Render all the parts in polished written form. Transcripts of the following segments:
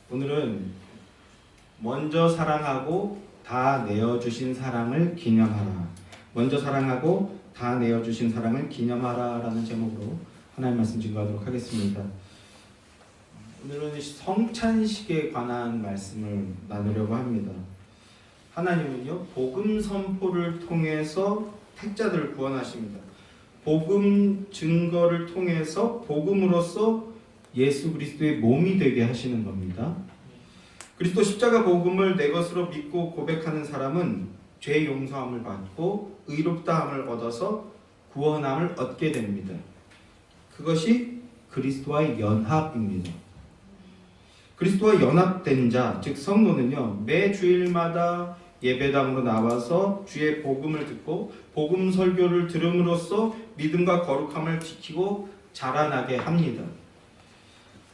오늘은 먼저 사랑하고 다 내어주신 사랑을 기념하라. 먼저 사랑하고 다 내어주신 사랑을 기념하라 라는 제목으로 하나님 말씀 증거하도록 하겠습니다. 오늘은 성찬식에 관한 말씀을 나누려고 합니다. 하나님은요, 복음 선포를 통해서 택자들을 구원하십니다. 복음 증거를 통해서 복음으로써 예수 그리스도의 몸이 되게 하시는 겁니다. 그리스도 십자가 복음을 내 것으로 믿고 고백하는 사람은 죄 용서함을 받고 의롭다함을 얻어서 구원함을 얻게 됩니다. 그것이 그리스도와의 연합입니다. 그리스도와 연합된 자, 즉 성도는요, 매 주일마다 예배당으로 나와서 주의 복음을 듣고 복음 설교를 들음으로써 믿음과 거룩함을 지키고 자라나게 합니다.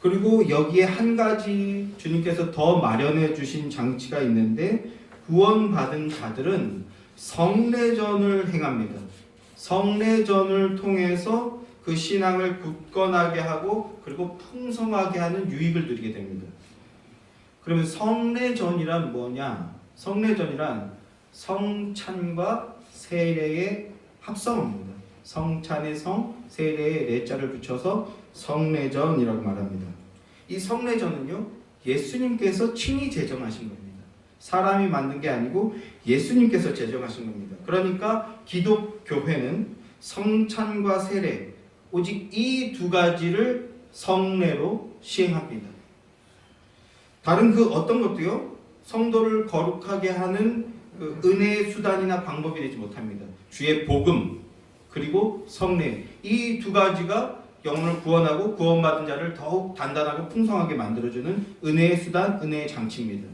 그리고 여기에 한 가지 주님께서 더 마련해 주신 장치가 있는데, 구원받은 자들은 성례전을 행합니다. 성례전을 통해서 그 신앙을 굳건하게 하고 그리고 풍성하게 하는 유익을 누리게 됩니다. 그러면 성례전이란 뭐냐? 성례전이란 성찬과 세례의 합성어입니다. 성찬의 성, 세례의 레자를 붙여서 성례전이라고 말합니다. 이 성례전은요, 예수님께서 친히 제정하신 겁니다. 사람이 만든 게 아니고 예수님께서 제정하신 겁니다. 그러니까 기독교회는 성찬과 세례, 오직 이 두 가지를 성례로 시행합니다. 다른 그 어떤 것도요, 성도를 거룩하게 하는 그 은혜의 수단이나 방법이 되지 못합니다. 주의 복음 그리고 성례, 이 두 가지가 영혼을 구원하고 구원받은 자를 더욱 단단하고 풍성하게 만들어주는 은혜의 수단, 은혜의 장치입니다.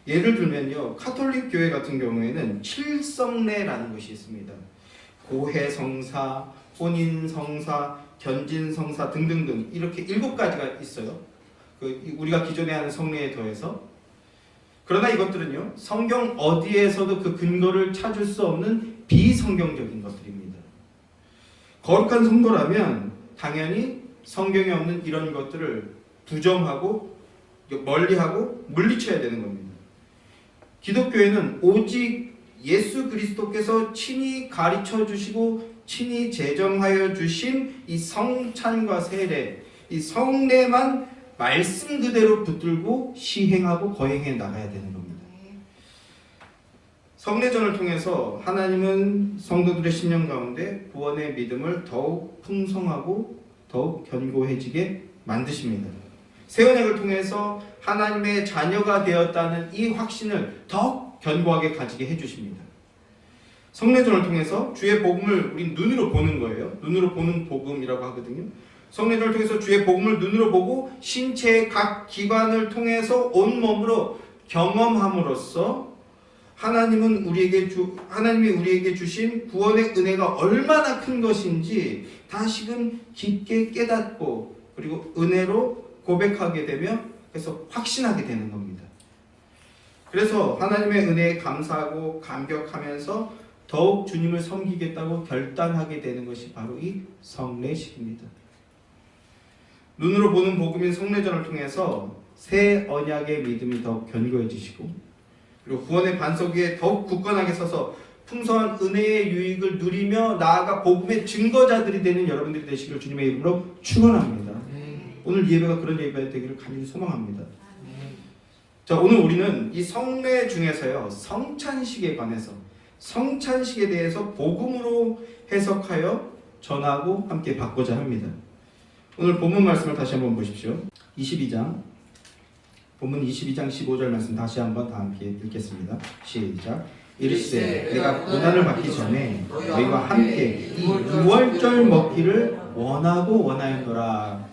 예를 들면요, 카톨릭 교회 같은 경우에는 칠성례라는 것이 있습니다. 고해성사, 혼인성사, 견진성사 등등등 이렇게 7가지가 있어요. 우리가 기존에 하는 성례에 더해서. 그러나 이것들은요, 성경 어디에서도 그 근거를 찾을 수 없는 비성경적인 것들입니다. 거룩한 성도라면 당연히 성경에 없는 이런 것들을 부정하고 멀리하고 물리쳐야 되는 겁니다. 기독교에는 오직 예수 그리스도께서 친히 가르쳐 주시고 친히 제정하여 주신 이 성찬과 세례, 이 성례만 말씀 그대로 붙들고 시행하고 거행해 나가야 되는 겁니다. 성례전을 통해서 하나님은 성도들의 심령 가운데 구원의 믿음을 더욱 풍성하고 더욱 견고해지게 만드십니다. 새 언약을 통해서 하나님의 자녀가 되었다는 이 확신을 더욱 견고하게 가지게 해주십니다. 성례전을 통해서 주의 복음을 우리 눈으로 보는 거예요. 눈으로 보는 복음이라고 하거든요. 성례전을 통해서 주의 복음을 눈으로 보고 신체의 각 기관을 통해서 온몸으로 경험함으로써 하나님이 우리에게 주신 구원의 은혜가 얼마나 큰 것인지 다시금 깊게 깨닫고 그리고 은혜로 고백하게 되며 그래서 확신하게 되는 겁니다. 그래서 하나님의 은혜에 감사하고 감격하면서 더욱 주님을 섬기겠다고 결단하게 되는 것이 바로 이 성례식입니다. 눈으로 보는 복음인 성례전을 통해서 새 언약의 믿음이 더욱 견고해지시고 그리고 구원의 반석 위에 더욱 굳건하게 서서 풍성한 은혜의 유익을 누리며 나아가 복음의 증거자들이 되는 여러분들이 되시기를 주님의 이름으로 축원합니다. 오늘 예배가 그런 예배가 되기를 간절히 소망합니다. 자, 오늘 우리는 이 성례 중에서요, 성찬식에 관해서 성찬식에 대해서 복음으로 해석하여 전하고 함께 받고자 합니다. 오늘 본문 말씀을 다시 한번 보십시오. 22장 본문 22장 15절 말씀 다시 한번 다 함께 읽겠습니다. 시작. 이르시되 내가 고난을 받기 전에 너희와 함께 이 유월절 먹기를 원하고 원하였노라.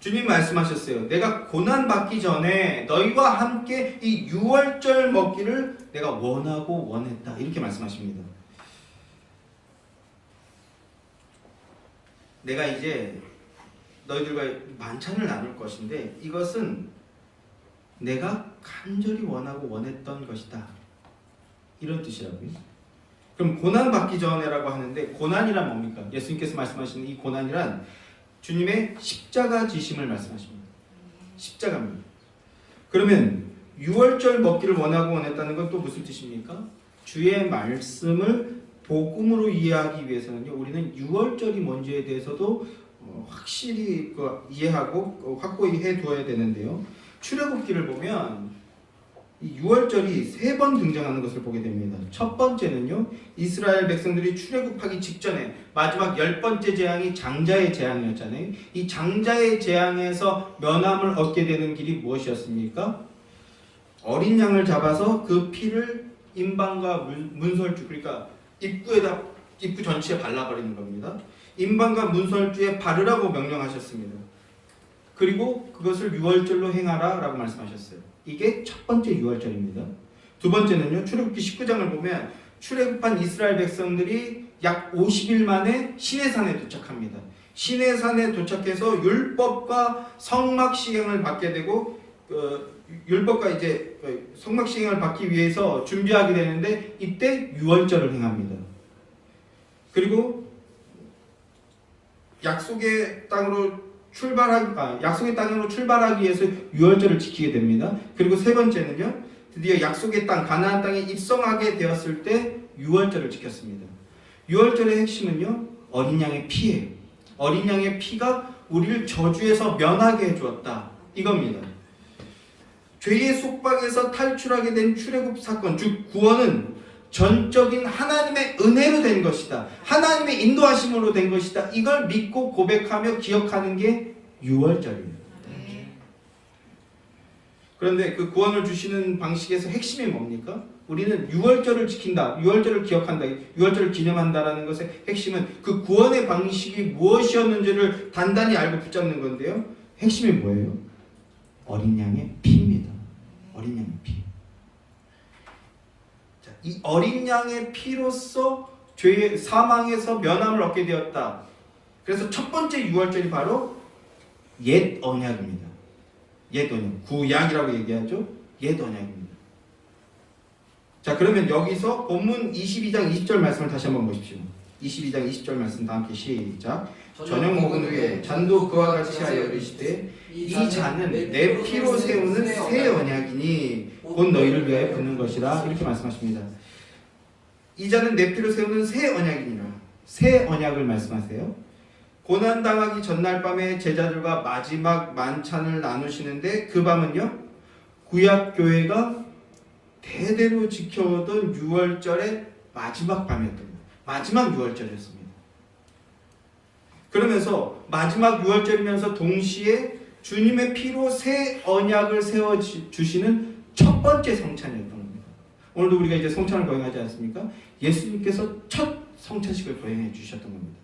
주님 말씀하셨어요. 내가 고난 받기 전에 너희와 함께 이 유월절 먹기를 내가 원하고 원했다. 이렇게 말씀하십니다. 내가 이제 너희들과 만찬을 나눌 것인데 이것은 내가 간절히 원하고 원했던 것이다. 이런 뜻이라고요. 그럼 고난 받기 전에라고 하는데 고난이란 뭡니까? 예수님께서 말씀하시는 이 고난이란 주님의 십자가 지심을 말씀하십니다. 십자가입니다. 그러면 유월절 먹기를 원하고 원했다는 건 또 무슨 뜻입니까? 주의 말씀을 복음으로 이해하기 위해서는요, 우리는 유월절이 뭔지에 대해서도 확실히 이해하고 확고히 해두어야 되는데요. 출애굽기를 보면 이 유월절이 3번 등장하는 것을 보게 됩니다. 첫 번째는요, 이스라엘 백성들이 출애굽하기 직전에 마지막 10번째 재앙이 장자의 재앙이었잖아요. 이 장자의 재앙에서 면함을 얻게 되는 길이 무엇이었습니까? 어린 양을 잡아서 그 피를 임방과 문설주, 그러니까 입구 전체에 발라버리는 겁니다. 임방과 문설주에 바르라고 명령하셨습니다. 그리고 그것을 유월절로 행하라 라고 말씀하셨어요. 이게 첫 번째 유월절입니다. 두 번째는요, 출애굽기 19장을 보면 출애굽한 이스라엘 백성들이 약 50일 만에 시내산에 도착합니다. 시내산에 도착해서 율법과 성막 시행을 받게 되고 율법과 이제 성막 시행을 받기 위해서 준비하게 되는데 이때 유월절을 행합니다. 그리고 약속의 땅으로 출발하기 위해서 유월절을 지키게 됩니다. 그리고 세 번째는요, 드디어 약속의 땅 가나안 땅에 입성하게 되었을 때 유월절을 지켰습니다. 유월절의 핵심은요, 어린 양의 피예요. 어린 양의 피가 우리를 저주에서 면하게 해주었다, 이겁니다. 죄의 속박에서 탈출하게 된 출애굽 사건, 즉 구원은 전적인 하나님의 은혜로 된 것이다. 하나님의 인도하심으로 된 것이다. 이걸 믿고 고백하며 기억하는 게 유월절입니다. 그런데 그 구원을 주시는 방식에서 핵심이 뭡니까? 우리는 유월절을 지킨다, 유월절을 기억한다, 유월절을 기념한다라는 것의 핵심은 그 구원의 방식이 무엇이었는지를 단단히 알고 붙잡는 건데요. 핵심이 뭐예요? 어린 양의 피입니다. 어린 양의 피. 자, 이 어린 양의 피로써 죄의 사망에서 면함을 얻게 되었다. 그래서 첫 번째 유월절이 바로 옛 언약입니다. 옛 언약, 구약이라고 얘기하죠. 옛 언약입니다. 자, 그러면 여기서 본문 22장 20절 말씀을 다시 한번 보십시오. 22장 20절 말씀 다 함께 시작. 저녁 먹은 후에 잔도 그와 같이 하여 이르시되 이 잔은 내 피로 세우는 새 언약이니 곧 너희를 위하여 붓는 것이라, 이렇게 말씀하십니다. 이 잔은 내 피로 세우는 새 언약이니라. 새 언약을 말씀하세요. 고난당하기 전날 밤에 제자들과 마지막 만찬을 나누시는데 그 밤은요, 구약교회가 대대로 지켜오던 유월절의 마지막 밤이었던 거예요. 마지막 유월절이었습니다. 그러면서 마지막 유월절이면서 동시에 주님의 피로 새 언약을 세워주시는 첫 번째 성찬이었던 겁니다. 오늘도 우리가 이제 성찬을 거행하지 않습니까? 예수님께서 첫 성찬식을 거행해 주셨던 겁니다.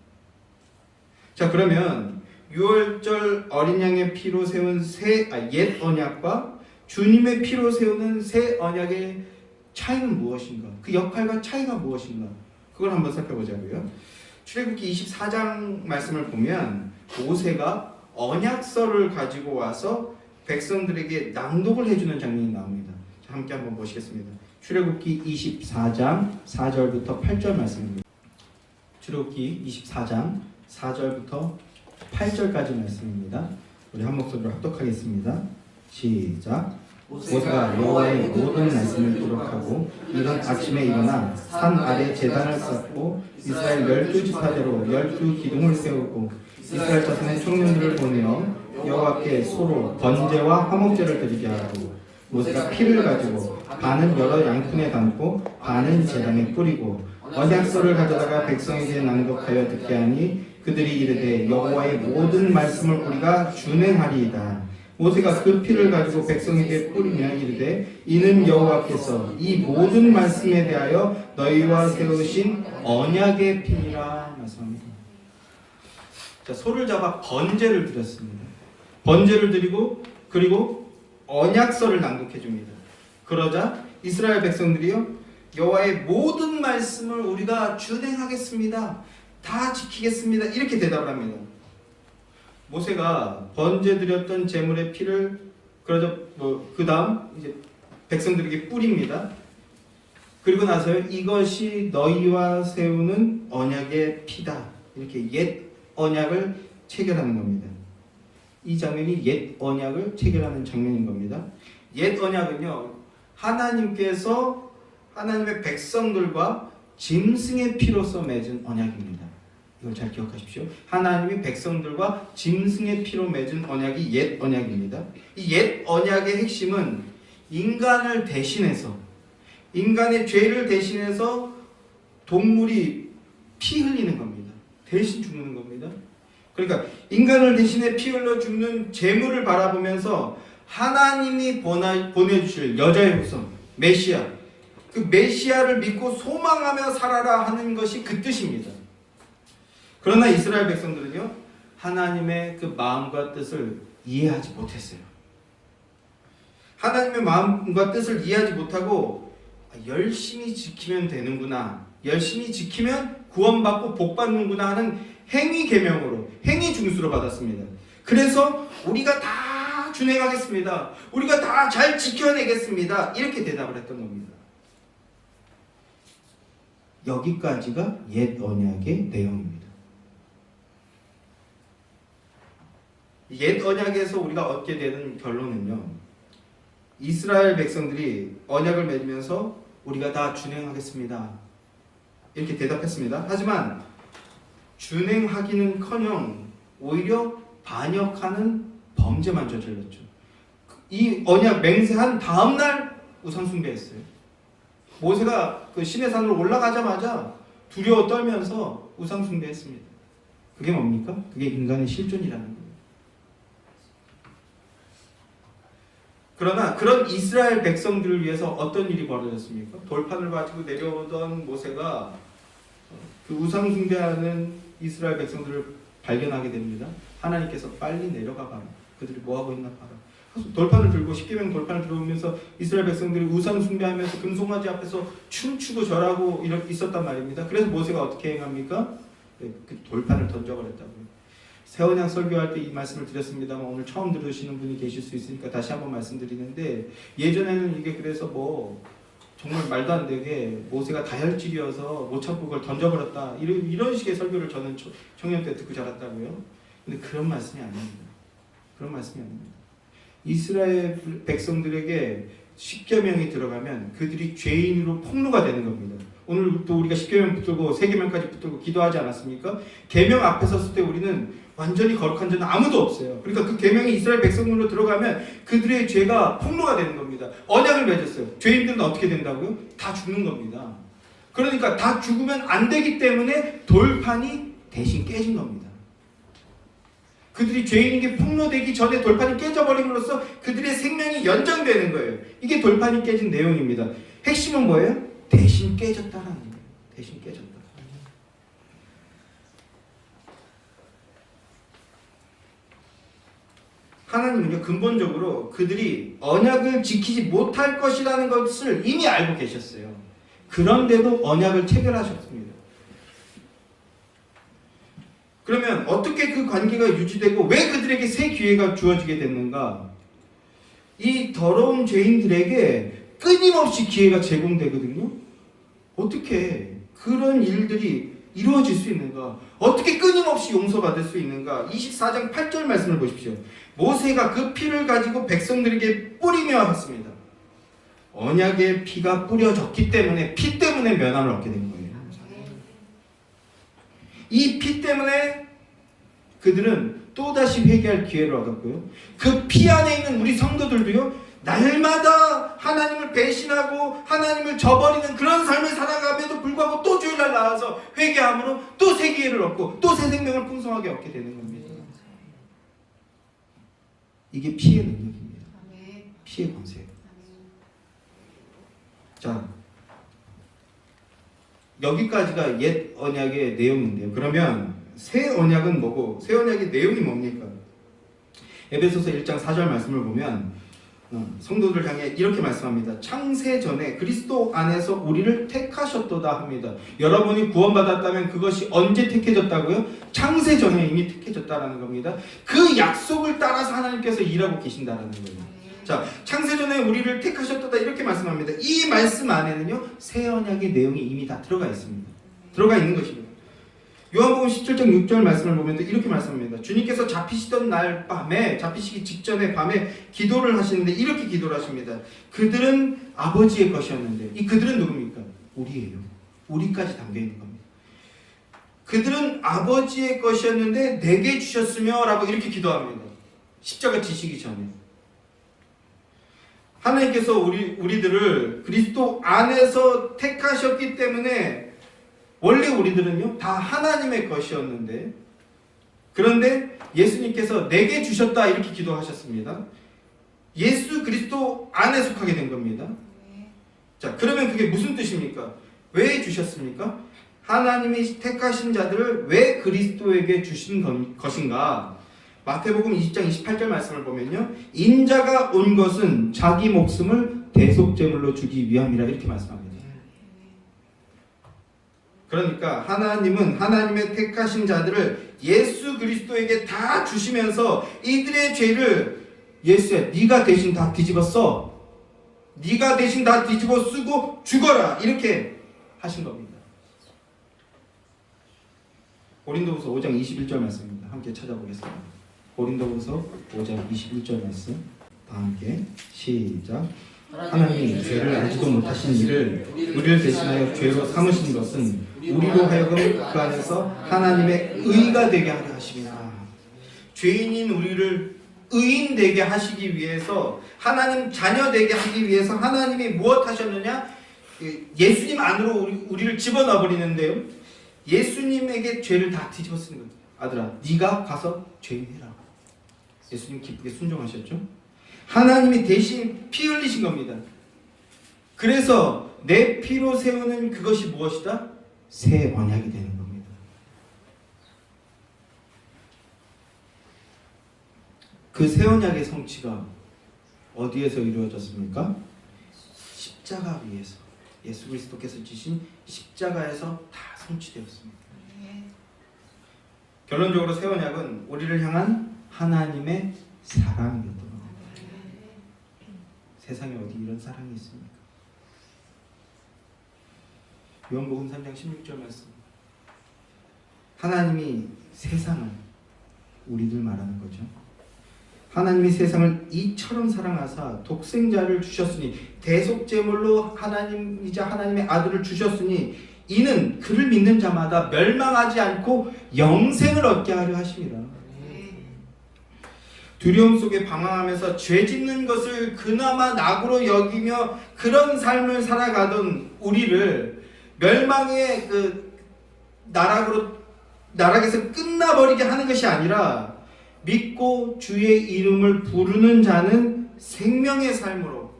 자, 그러면 유월절 어린 양의 피로 세운 옛 언약과 주님의 피로 세우는 새 언약의 차이는 무엇인가? 그 역할과 차이가 무엇인가? 그걸 한번 살펴보자고요. 출애굽기 24장 말씀을 보면 모세가 언약서를 가지고 와서 백성들에게 낭독을 해주는 장면이 나옵니다. 자, 함께 한번 보시겠습니다. 출애굽기 24장 4절부터 8절 말씀입니다. 출애굽기 24장 4절부터 8절까지 말씀입니다. 우리 한 목소리로 합독하겠습니다. 시작. 모세가 여호와의 모든 말씀을 기록하고 이른 아침에 일어나 산 아래 제단을 쌓고 이스라엘 12지파대로 12기둥을 세우고 이스라엘 자손의 청년들을 보내어 여호와께 소로 번제와 화목제를 드리게 하고 모세가 피를 가지고 반은 여러 양푼에 담고 반은 제단에 뿌리고 언약서를 가져다가 백성에게 낭독하여 듣게 하니 그들이 이르되 여호와의 모든 말씀을 우리가 준행하리이다. 모세가 그 피를 가지고 백성에게 뿌리며 이르되 이는 여호와께서 이 모든 말씀에 대하여 너희와 세우신 언약의 피니라 말씀합니다. 자, 소를 잡아 번제를 드렸습니다. 번제를 드리고 그리고 언약서를 낭독해 줍니다. 그러자 이스라엘 백성들이요, 여호와의 모든 말씀을 우리가 준행하겠습니다. 다 지키겠습니다. 이렇게 대답을 합니다. 모세가 번제 드렸던 제물의 피를 그러자 그 다음 이제 백성들에게 뿌립니다. 그리고 나서 이것이 너희와 세우는 언약의 피다. 이렇게 옛 언약을 체결하는 겁니다. 이 장면이 옛 언약을 체결하는 장면인 겁니다. 옛 언약은요, 하나님께서 하나님의 백성들과 짐승의 피로서 맺은 언약입니다. 이걸 잘 기억하십시오. 하나님이 백성들과 짐승의 피로 맺은 언약이 옛 언약입니다. 이 옛 언약의 핵심은 인간을 대신해서, 인간의 죄를 대신해서 동물이 피 흘리는 겁니다. 대신 죽는 겁니다. 그러니까 인간을 대신해 피 흘려 죽는 제물을 바라보면서 하나님이 보내주실 여자의 후손 메시아, 그 메시아를 믿고 소망하며 살아라 하는 것이 그 뜻입니다. 그러나 이스라엘 백성들은요, 하나님의 그 마음과 뜻을 이해하지 못했어요. 하나님의 마음과 뜻을 이해하지 못하고 열심히 지키면 되는구나, 열심히 지키면 구원받고 복받는구나 하는 행위 계명으로, 행위 중수로 받았습니다. 그래서 우리가 다 준행하겠습니다, 우리가 다 잘 지켜내겠습니다, 이렇게 대답을 했던 겁니다. 여기까지가 옛 언약의 내용입니다. 옛 언약에서 우리가 얻게 되는 결론은요, 이스라엘 백성들이 언약을 맺으면서 우리가 다 준행하겠습니다, 이렇게 대답했습니다. 하지만 준행하기는커녕 오히려 반역하는 범죄만 저질렀죠. 이 언약 맹세한 다음날 우상 숭배했어요. 모세가 그 시내산으로 올라가자마자 두려워 떨면서 우상 숭배했습니다. 그게 뭡니까? 그게 인간의 실존이라는 거예요. 그러나 그런 이스라엘 백성들을 위해서 어떤 일이 벌어졌습니까? 돌판을 가지고 내려오던 모세가 그 우상 숭배하는 이스라엘 백성들을 발견하게 됩니다. 하나님께서 빨리 내려가 봐라, 그들이 뭐하고 있나 봐라. 돌판을 들고, 십계명 돌판을 들어오면서 이스라엘 백성들이 우상 숭배하면서 금송아지 앞에서 춤추고 절하고 있었단 말입니다. 그래서 모세가 어떻게 행합니까? 그 돌판을 던져버렸다고요. 새 언약 설교할 때 이 말씀을 드렸습니다만 오늘 처음 들으시는 분이 계실 수 있으니까 다시 한번 말씀드리는데, 예전에는 이게 그래서 뭐 정말 말도 안 되게 모세가 다혈질이어서 못 참고 그걸 던져버렸다, 이런 식의 설교를 저는 청년 때 듣고 자랐다고요. 근데 그런 말씀이 아닙니다. 그런 말씀이 아닙니다. 이스라엘 백성들에게 십계명이 들어가면 그들이 죄인으로 폭로가 되는 겁니다. 오늘 또 우리가 십계명 붙들고 세계명까지 붙들고 기도하지 않았습니까? 계명 앞에 섰을 때 우리는 완전히 거룩한 자는 아무도 없어요. 그러니까 그 계명이 이스라엘 백성으로 들어가면 그들의 죄가 폭로가 되는 겁니다. 언약을 맺었어요. 죄인들은 어떻게 된다고요? 다 죽는 겁니다. 그러니까 다 죽으면 안 되기 때문에 돌판이 대신 깨진 겁니다. 그들이 죄인인 게 폭로되기 전에 돌판이 깨져버림으로써 그들의 생명이 연장되는 거예요. 이게 돌판이 깨진 내용입니다. 핵심은 뭐예요? 대신 깨졌다라는 거예요. 대신 깨졌다. 하나님은요, 근본적으로 그들이 언약을 지키지 못할 것이라는 것을 이미 알고 계셨어요. 그런데도 언약을 체결하셨습니다. 그러면 어떻게 그 관계가 유지되고 왜 그들에게 새 기회가 주어지게 됐는가? 이 더러운 죄인들에게 끊임없이 기회가 제공되거든요. 어떻게 그런 일들이 이루어질 수 있는가? 어떻게 끊임없이 용서받을 수 있는가? 24장 8절 말씀을 보십시오. 모세가 그 피를 가지고 백성들에게 뿌리며 했습니다. 언약의 피가 뿌려졌기 때문에, 피 때문에 면함을 얻게 된 거예요. 이 피 때문에 그들은 또다시 회개할 기회를 얻었고요. 그 피 안에 있는 우리 성도들도요, 날마다 하나님을 배신하고 하나님을 저버리는 그런 삶을 살아감에도 불구하고 또 주일날 나와서 회개함으로 또 새 기회를 얻고 또 새 생명을 풍성하게 얻게 되는 겁니다. 이게 피의 능력입니다. 피의 권세예요. 자, 여기까지가 옛 언약의 내용인데요. 그러면 새 언약은 뭐고, 새 언약의 내용이 뭡니까? 에베소서 1장 4절 말씀을 보면 성도들 향해 이렇게 말씀합니다. 창세 전에 그리스도 안에서 우리를 택하셨도다 합니다. 여러분이 구원받았다면 그것이 언제 택해졌다고요? 창세 전에 이미 택해졌다라는 겁니다. 그 약속을 따라서 하나님께서 일하고 계신다라는 거예요. 자, 창세 전에 우리를 택하셨도다 이렇게 말씀합니다. 이 말씀 안에는요, 새 언약의 내용이 이미 다 들어가 있습니다. 들어가 있는 것입니다. 요한복음 17장 6절 말씀을 보면 또 이렇게 말씀합니다. 주님께서 잡히시던 날 밤에, 잡히시기 직전에 밤에 기도를 하시는데 이렇게 기도를 하십니다. 그들은 아버지의 것이었는데, 이 그들은 누굽니까? 우리예요. 우리까지 담겨있는 겁니다. 그들은 아버지의 것이었는데 내게 주셨으며 라고 이렇게 기도합니다. 십자가 지시기 전에. 하나님께서 우리들을 그리스도 안에서 택하셨기 때문에 원래 우리들은요 다 하나님의 것이었는데, 그런데 예수님께서 내게 주셨다 이렇게 기도하셨습니다. 예수 그리스도 안에 속하게 된 겁니다. 자, 그러면 그게 무슨 뜻입니까? 왜 주셨습니까? 하나님이 택하신 자들을 왜 그리스도에게 주신 것인가? 마태복음 20장 28절 말씀을 보면요, 인자가 온 것은 자기 목숨을 대속제물로 주기 위함이라 이렇게 말씀합니다. 그러니까 하나님은 하나님의 택하신 자들을 예수 그리스도에게 다 주시면서 이들의 죄를 예수야, 네가 대신 다 뒤집었어, 네가 대신 다 뒤집어 쓰고 죽어라 이렇게 하신 겁니다. 고린도후서 5장 21절 말씀입니다. 함께 찾아보겠습니다. 고린도후서 5장 21절 말씀 다 함께 시작. 하나님이 죄를 알지도 못하신 이를 우리를 대신하여 죄로 삼으신 것은 우리로 하여금 그 안에서 하나님의 의가 되게 하려 하심이라. 죄인인 우리를 의인 되게 하시기 위해서, 하나님 자녀 되게 하기 위해서 하나님이 무엇 하셨느냐? 예수님 안으로 우리를 집어넣어 버리는데요, 예수님에게 죄를 다 뒤집어 쓰는 거예요. 아들아, 네가 가서 죄인 해라. 예수님 기쁘게 순종하셨죠? 하나님이 대신 피 흘리신 겁니다. 그래서 내 피로 세우는 그것이 무엇이다? 새 언약이 되는 겁니다. 그 새 언약의 성취가 어디에서 이루어졌습니까? 십자가 위에서, 예수 그리스도께서 지신 십자가에서 다 성취되었습니다. 결론적으로 새 언약은 우리를 향한 하나님의 사랑이었던 겁니다. 세상에 어디 이런 사랑이 있습니까? 요한복음 3장 16절 말씀. 하나님이 세상을, 우리들 말하는 거죠. 하나님이 세상을 이처럼 사랑하사 독생자를 주셨으니, 대속제물로 하나님이자 하나님의 아들을 주셨으니 이는 그를 믿는 자마다 멸망하지 않고 영생을 얻게 하려 하심이라. 두려움 속에 방황하면서 죄 짓는 것을 그나마 낙으로 여기며 그런 삶을 살아가던 우리를 멸망의 그 나락에서 끝나버리게 하는 것이 아니라, 믿고 주의 이름을 부르는 자는 생명의 삶으로,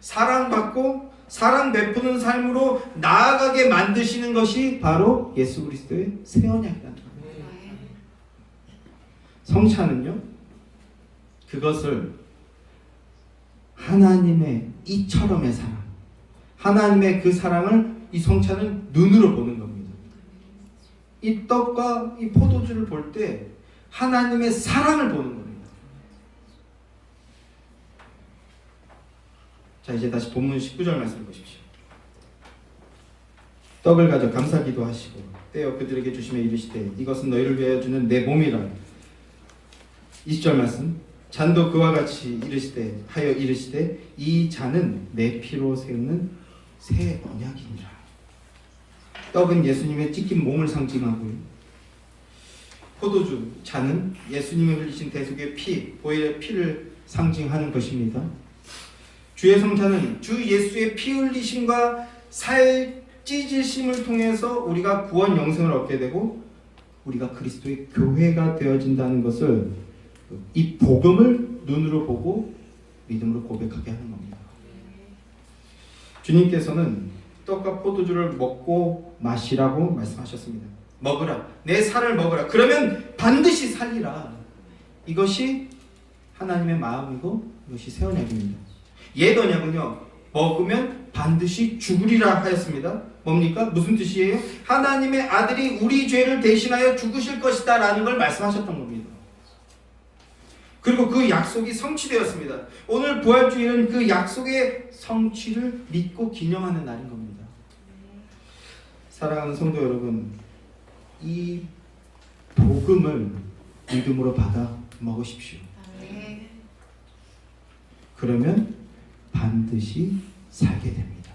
사랑받고 사랑 베푸는 삶으로 나아가게 만드시는 것이 바로 예수 그리스도의 새 언약이라는 겁니다. 성찬은요, 그것을 하나님의 이처럼의 사랑, 하나님의 그 사랑을 이 성찬은 눈으로 보는 겁니다. 이 떡과 이 포도주를 볼 때 하나님의 사랑을 보는 겁니다. 자, 이제 다시 본문 19절 말씀을 보십시오. 떡을 가져 감사기도 하시고 떼어 그들에게 주시며 이르시되 이것은 너희를 위하여 주는 내 몸이라. 20절 말씀. 잔도 그와 같이 하여 이르시되 이 잔은 내 피로 세우는 새 언약이니라. 떡은 예수님의 찢긴 몸을 상징하고요, 포도주, 잔은 예수님이 흘리신 대속의 피, 보혈의 피를 상징하는 것입니다. 주의 성찬은 주 예수의 피 흘리심과 살 찢으심을 통해서 우리가 구원 영생을 얻게 되고 우리가 그리스도의 교회가 되어진다는 것을, 이 복음을 눈으로 보고 믿음으로 고백하게 하는 겁니다. 주님께서는 떡과 포도주를 먹고 마시라고 말씀하셨습니다. 먹으라, 내 살을 먹으라, 그러면 반드시 살리라. 이것이 하나님의 마음이고 이것이 새 언약입니다. 옛 언약은요, 먹으면 반드시 죽으리라 하였습니다. 뭡니까? 무슨 뜻이에요? 하나님의 아들이 우리 죄를 대신하여 죽으실 것이다 라는 걸 말씀하셨던 겁니다. 그리고 그 약속이 성취되었습니다. 오늘 부활주일은 그 약속의 성취를 믿고 기념하는 날인 겁니다. 사랑하는 성도 여러분, 이 복음을 믿음으로 받아 먹으십시오. 그러면 반드시 살게 됩니다.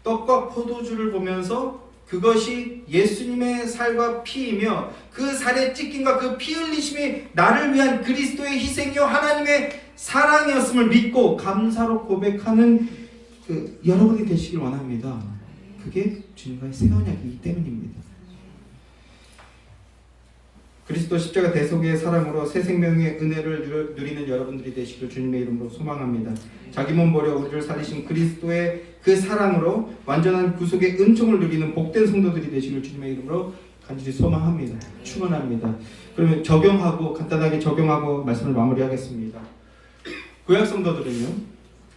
떡과 포도주를 보면서 그것이 예수님의 살과 피이며 그 살의 찢김과 그 피 흘리심이 나를 위한 그리스도의 희생이요 하나님의 사랑이었음을 믿고 감사로 고백하는 여러분이 되시길 원합니다. 그게 주님과의 새 언약이기 때문입니다. 그리스도 십자가 대속의 사랑으로 새 생명의 은혜를 누리는 여러분들이 되시길 주님의 이름으로 소망합니다. 자기 몸 버려 우리를 살리신 그리스도의 그 사랑으로 완전한 구속의 은총을 누리는 복된 성도들이 되시길 주님의 이름으로 간절히 소망합니다. 축원합니다. 그러면 간단하게 적용하고 말씀을 마무리하겠습니다. 구약 성도들은요,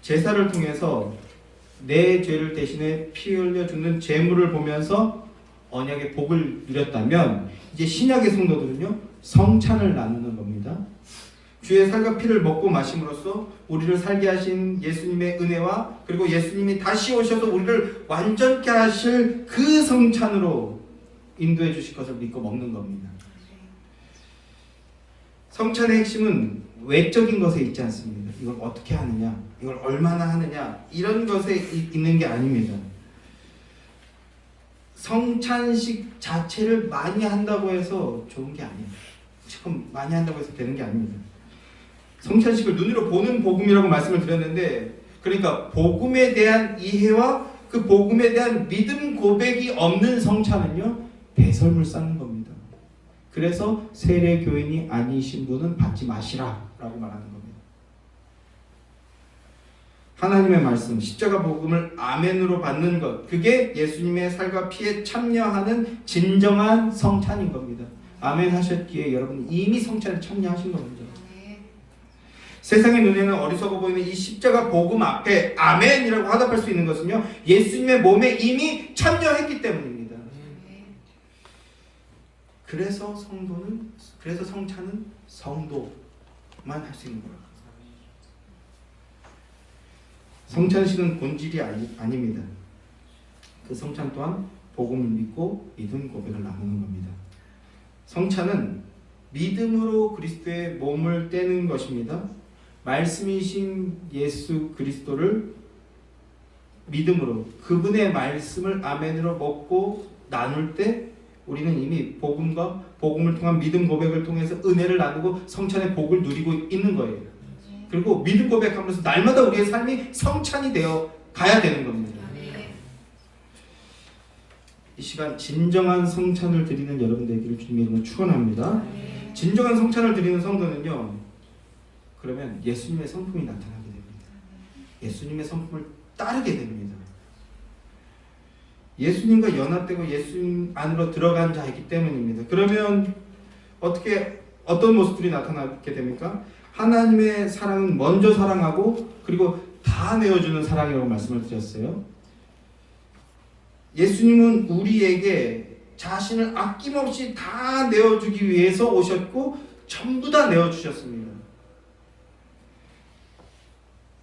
제사를 통해서 내 죄를 대신해 피 흘려 주는 제물을 보면서 언약의 복을 누렸다면, 이제 신약의 성도들은요, 성찬을 나누는 겁니다. 주의 살과 피를 먹고 마심으로써 우리를 살게 하신 예수님의 은혜와, 그리고 예수님이 다시 오셔서 우리를 완전케 하실 그 성찬으로 인도해 주실 것을 믿고 먹는 겁니다. 성찬의 핵심은 외적인 것에 있지 않습니다. 이걸 어떻게 하느냐, 이걸 얼마나 하느냐, 이런 것에 있는 게 아닙니다. 성찬식 자체를 많이 한다고 해서 좋은 게 아니에요. 지금 많이 한다고 해서 되는 게 아닙니다. 성찬식을 눈으로 보는 복음이라고 말씀을 드렸는데, 그러니까 복음에 대한 이해와 그 복음에 대한 믿음 고백이 없는 성찬은요, 배설물 쌓는 겁니다. 그래서 세례 교인이 아니신 분은 받지 마시라 라고 말하는 겁니다. 하나님의 말씀, 십자가 복음을 아멘으로 받는 것, 그게 예수님의 살과 피에 참여하는 진정한 성찬인 겁니다. 아멘 하셨기에 여러분 이미 성찬에 참여하신 겁니다. 세상의 눈에는 어리석어 보이는 이 십자가 복음 앞에 아멘이라고 화답할 수 있는 것은요, 예수님의 몸에 이미 참여했기 때문입니다. 그래서 성찬은 성도만 할 수 있는 거예요. 성찬식은 본질이 아닙니다. 그 성찬 또한 복음을 믿고 믿음 고백을 나누는 겁니다. 성찬은 믿음으로 그리스도의 몸을 떼는 것입니다. 말씀이신 예수 그리스도를 믿음으로, 그분의 말씀을 아멘으로 먹고 나눌 때 우리는 이미 복음을 통한 믿음 고백을 통해서 은혜를 나누고 성찬의 복을 누리고 있는 거예요. 그리고 믿음 고백하면서 날마다 우리의 삶이 성찬이 되어 가야 되는 겁니다. 이 시간 진정한 성찬을 드리는 여러분 되기를 주님의 이름으로 축원합니다. 진정한 성찬을 드리는 성도는요, 그러면 예수님의 성품이 나타나게 됩니다. 예수님의 성품을 따르게 됩니다. 예수님과 연합되고 예수님 안으로 들어간 자이기 때문입니다. 그러면 어떤 모습들이 나타나게 됩니까? 하나님의 사랑은 먼저 사랑하고 그리고 다 내어주는 사랑이라고 말씀을 드렸어요. 예수님은 우리에게 자신을 아낌없이 다 내어주기 위해서 오셨고 전부 다 내어주셨습니다.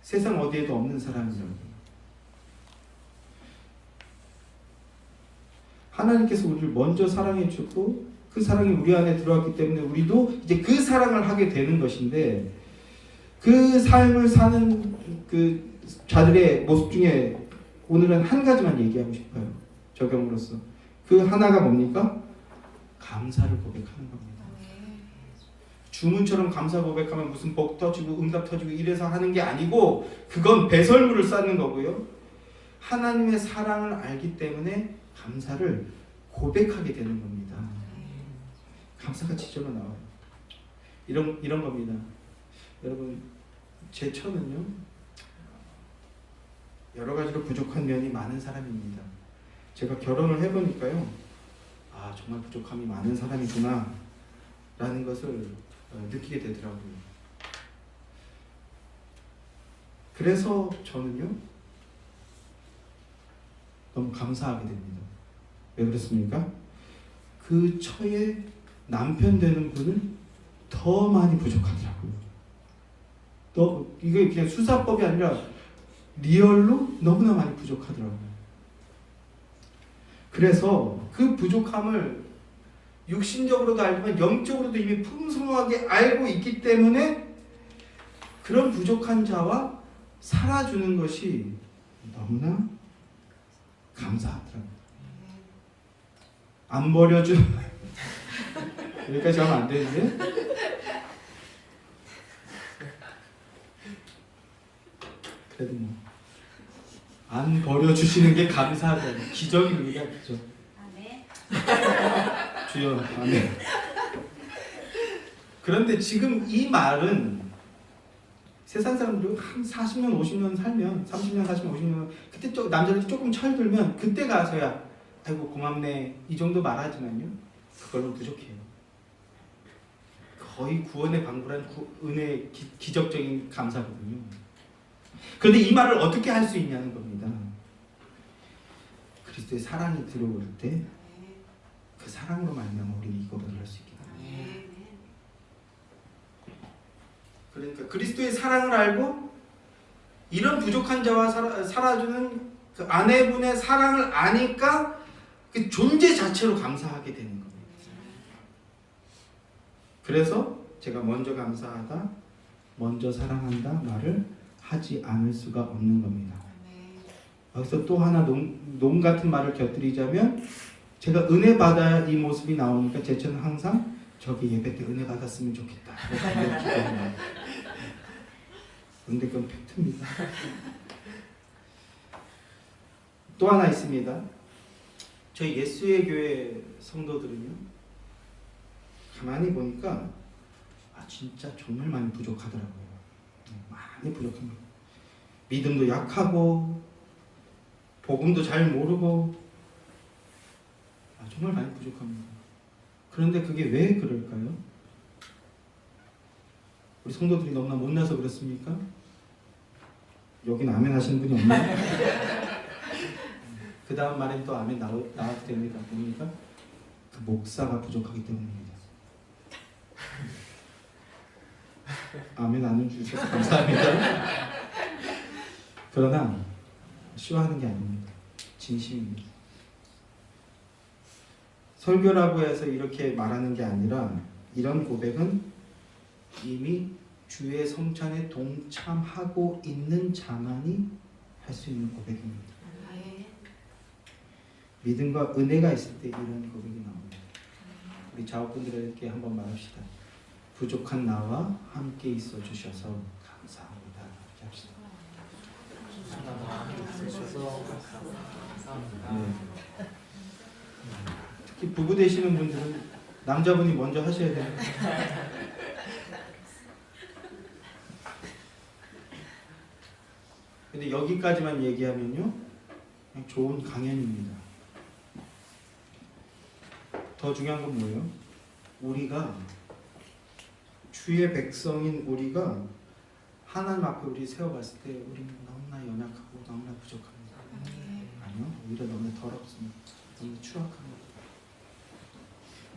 세상 어디에도 없는 사랑이라고. 하나님께서 우리를 먼저 사랑해 주고 그 사랑이 우리 안에 들어왔기 때문에 우리도 이제 그 사랑을 하게 되는 것인데, 그 삶을 사는 그 자들의 모습 중에 오늘은 한 가지만 얘기하고 싶어요. 적용으로서. 그 하나가 뭡니까? 감사를 고백하는 겁니다. 주문처럼 감사 고백하면 무슨 복 터지고 응답 터지고 이래서 하는 게 아니고, 그건 배설물을 쌓는 거고요. 하나님의 사랑을 알기 때문에 감사를 고백하게 되는 겁니다. 감사가 지절로 나와요. 이런 겁니다. 여러분, 제 처는요, 여러 가지로 부족한 면이 많은 사람입니다. 제가 결혼을 해보니까요, 정말 부족함이 많은 사람이구나 라는 것을 느끼게 되더라고요. 그래서 저는요, 너무 감사하게 됩니다. 왜 그렇습니까? 그 처의 남편 되는 분은 더 많이 부족하더라고요. 이게 그냥 수사법이 아니라 리얼로 너무나 많이 부족하더라고요. 그래서 그 부족함을 육신적으로도 알지만 영적으로도 이미 풍성하게 알고 있기 때문에 그런 부족한 자와 살아주는 것이 너무나 감사하더라고요. 안 버려줘. 여기까지 하면 안 되는데? 그래도 뭐 안 버려주시는 게 감사하다는 기적입니다. 기적. 아멘. 주여, 아멘. 그런데 지금 이 말은 세상 사람들이 한 40년, 50년 살면 30년, 40년, 50년 그때 남자들이 조금 철들면 그때 가서야 아이고 고맙네 이 정도 말하지만요. 그걸로 부족해요. 거의 구원의 방불한 은혜의 기적적인 감사거든요. 그런데 이 말을 어떻게 할 수 있냐는 겁니다. 그리스도의 사랑이 들어올 때 그 사랑으로 말미암아 우리는 이거를 할 수 있게 됩니다. 그러니까 그리스도의 사랑을 알고 이런 부족한 자와 살아주는 그 아내분의 사랑을 아니까 그 존재 자체로 감사하게 되는 겁니다. 그래서 제가 먼저 감사하다, 먼저 사랑한다 말을 하지 않을 수가 없는 겁니다. 여기서 또 하나 농 같은 말을 곁들이자면 제가 은혜 받아 이 모습이 나오니까 제 처는 항상 저기 예배 때 은혜 받았으면 좋겠다. 그런데 그건 팩트입니다. 또 하나 있습니다. 저희 예수의 교회 성도들은요, 가만히 보니까 진짜 정말 많이 부족하더라고요. 많이 부족합니다. 믿음도 약하고 복음도 잘 모르고 정말 많이 부족합니다. 그런데 그게 왜 그럴까요? 우리 성도들이 너무나 못나서 그렇습니까? 여긴 아멘 하시는 분이 없나요? 그 다음 말엔 또 아멘 나와도 됩니다. 뭡니까? 그 목사가 부족하기 때문입니다. 아멘 안 해주셔서 감사합니다. 그러나 쉬워하는 게 아닙니다. 진심입니다. 설교라고 해서 이렇게 말하는 게 아니라 이런 고백은 이미 주의 성찬에 동참하고 있는 자만이 할 수 있는 고백입니다. 믿음과 은혜가 있을 때 이런 고백이 나옵니다. 우리 자업분들에게 한번 말합시다. 부족한 나와 함께 있어 주셔서 감사합니다. 이렇게 합시다. 네. 특히 부부 되시는 분들은 남자분이 먼저 하셔야 돼요. 근데 여기까지만 얘기하면요, 그냥 좋은 강연입니다. 더 중요한 건 뭐예요? 우리가 주의 백성인 우리가 하나님 앞에 우리 세워봤을 때 우리는 너무나 연약하고 너무나 부족합니다. 아니요, 오히려 너무나 더럽습니다. 너무나 추악합니다.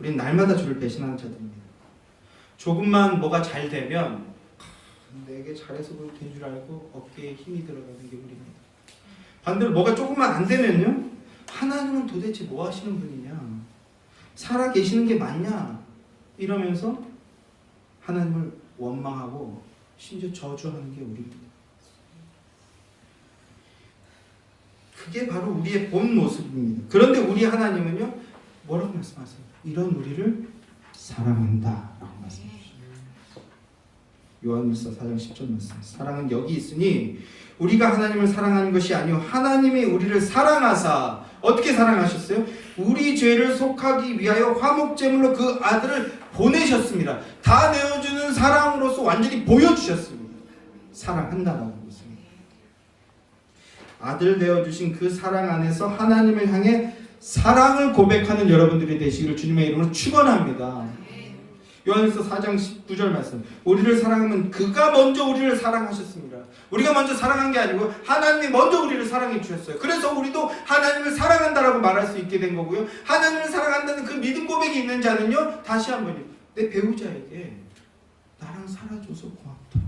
우리는 날마다 주를 배신하는 자들입니다. 조금만 뭐가 잘 되면 내게 잘해서 된 줄 알고 어깨에 힘이 들어가는 게 우리입니다. 반대로 뭐가 조금만 안 되면요, 하나님은 도대체 뭐 하시는 분이냐, 살아 계시는 게 맞냐 이러면서 하나님을 원망하고 심지어 저주하는 게 우리입니다. 그게 바로 우리의 본 모습입니다. 그런데 우리 하나님은요, 뭐라고 말씀하세요? 이런 우리를 사랑한다 라고 말씀하십니다. 요한일서 4장 10절 말씀. 사랑은 여기 있으니 우리가 하나님을 사랑하는 것이 아니요 하나님이 우리를 사랑하사. 어떻게 사랑하셨어요? 우리 죄를 속하기 위하여 화목제물로 그 아들을 보내셨습니다. 다 내어주는 사랑으로서 완전히 보여주셨습니다. 사랑한다라고 했습니다. 아들 내어주신 그 사랑 안에서 하나님을 향해 사랑을 고백하는 여러분들이 되시기를 주님의 이름으로 축원합니다. 요한일서 4장 19절 말씀. 우리를 사랑하면 그가 먼저 우리를 사랑하셨습니다. 우리가 먼저 사랑한 게 아니고 하나님이 먼저 우리를 사랑해 주셨어요. 그래서 우리도 하나님을 사랑한다라고 말할 수 있게 된 거고요. 하나님을 사랑한다는 그 믿음 고백이 있는 자는요, 다시 한번요, 내 배우자에게 나랑 살아줘서 고맙다,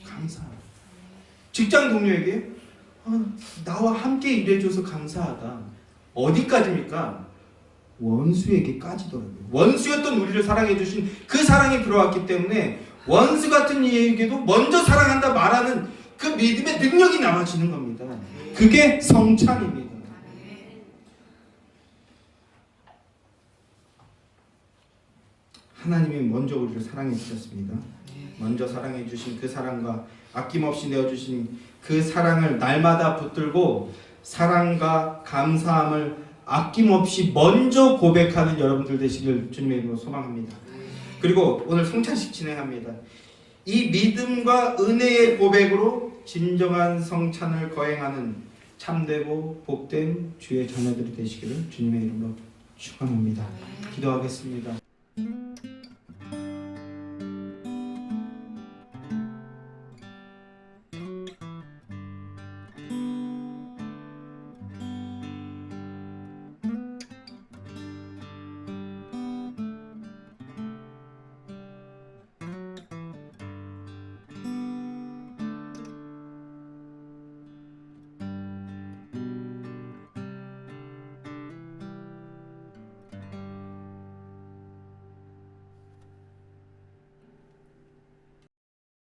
감사하다. 직장 동료에게 나와 함께 일해줘서 감사하다. 어디까지입니까? 원수에게까지더라고요. 원수였던 우리를 사랑해 주신 그 사랑이 들어왔기 때문에 원수 같은 이에게도 먼저 사랑한다 말하는 그 믿음의 능력이 남아지는 겁니다. 그게 성찬입니다. 하나님이 먼저 우리를 사랑해 주셨습니다. 먼저 사랑해 주신 그 사랑과 아낌없이 내어주신 그 사랑을 날마다 붙들고 사랑과 감사함을 아낌없이 먼저 고백하는 여러분들 되시길 주님의 이름으로 소망합니다. 그리고 오늘 성찬식 진행합니다. 이 믿음과 은혜의 고백으로 진정한 성찬을 거행하는 참되고 복된 주의 자녀들이 되시기를 주님의 이름으로 축원합니다. 기도하겠습니다.